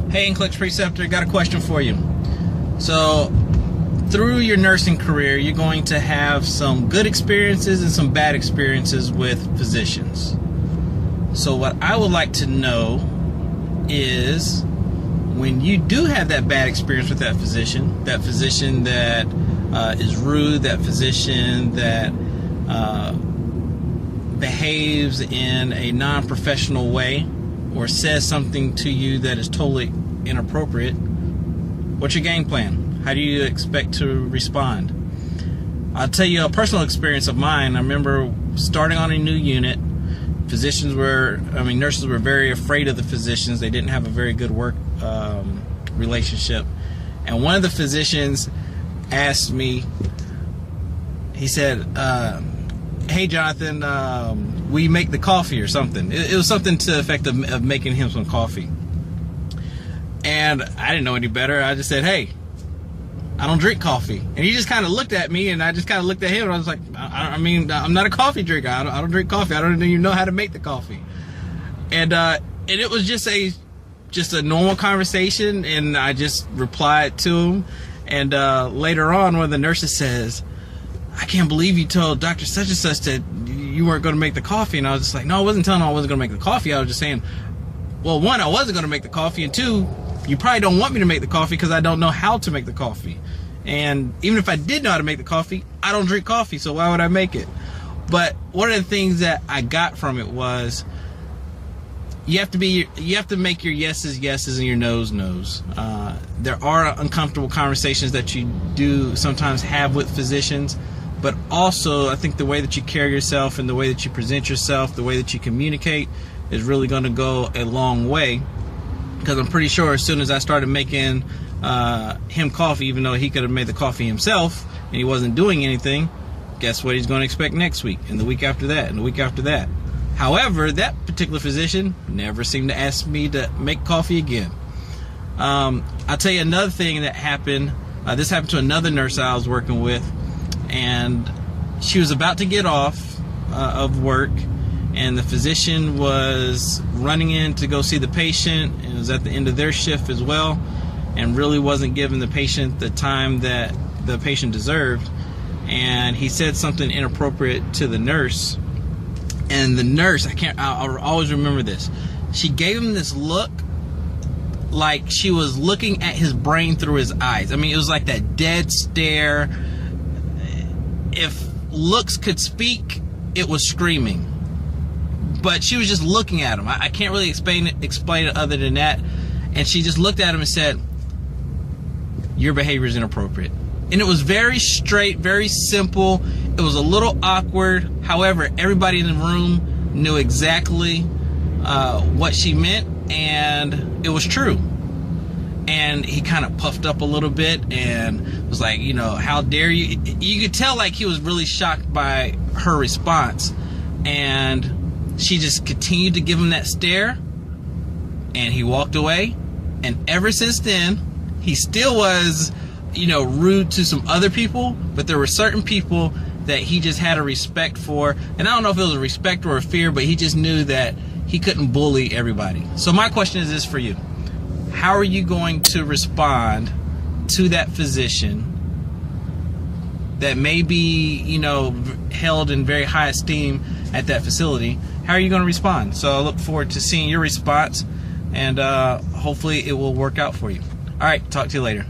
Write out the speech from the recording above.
Hey, NCLEX Preceptor, got a question for you. So, through your nursing career, you're going to have some good experiences and some bad experiences with physicians. So what I would like to know is, when you do have that bad experience with that physician that is rude, that physician that behaves in a non-professional way or says something to you that is totally inappropriate, what's your game plan? How do you expect to respond? I'll tell you a personal experience of mine. I remember starting on a new unit. Nurses were very afraid of the physicians. They didn't have a very good work relationship. And one of the physicians asked me, he said, hey Jonathan, will you make the coffee or something? It was something to the effect of making him some coffee. And I didn't know any better. I just said, hey, I don't drink coffee. And he just kind of looked at me, and I just kind of looked at him, and I was like, I'm not a coffee drinker. I don't drink coffee. I don't even know how to make the coffee. And it was just a normal conversation, and I just replied to him. And later on, one of the nurses says, I can't believe you told Dr. such and such that you weren't going to make the coffee. And I was just like, no, I wasn't telling him I wasn't going to make the coffee. I was just saying, well, one, I wasn't going to make the coffee, and two, you probably don't want me to make the coffee because I don't know how to make the coffee. And even if I did know how to make the coffee, I don't drink coffee, so why would I make it? But one of the things that I got from it was you have to make your yeses yeses and your noes noes. There are uncomfortable conversations that you do sometimes have with physicians, but also I think the way that you carry yourself and the way that you present yourself, the way that you communicate is really going to go a long way. Because I'm pretty sure as soon as I started making him coffee, even though he could have made the coffee himself and he wasn't doing anything, guess what he's going to expect next week, and the week after that, and the week after that. However, that particular physician never seemed to ask me to make coffee again. I'll tell you another thing that happened. This happened to another nurse I was working with, and she was about to get off of work, and the physician was running in to go see the patient, and it was at the end of their shift as well, and really wasn't giving the patient the time that the patient deserved. And he said something inappropriate to the nurse, and the nurse, I'll always remember this, she gave him this look like she was looking at his brain through his eyes. It was like that dead stare. If looks could speak, it was screaming. But she was just looking at him. I can't really explain it other than that. And she just looked at him and said, your behavior is inappropriate. And it was very straight, very simple. It was a little awkward. However, everybody in the room knew exactly what she meant, and it was true. And he kind of puffed up a little bit and was like, how dare you? You could tell like he was really shocked by her response. And she just continued to give him that stare, and he walked away. And ever since then, he still was, rude to some other people, but there were certain people that he just had a respect for. And I don't know if it was a respect or a fear, but he just knew that he couldn't bully everybody. So my question is this for you. How are you going to respond to that physician that may be, held in very high esteem at that facility? How are you going to respond? So I look forward to seeing your response, and hopefully it will work out for you. All right, talk to you later.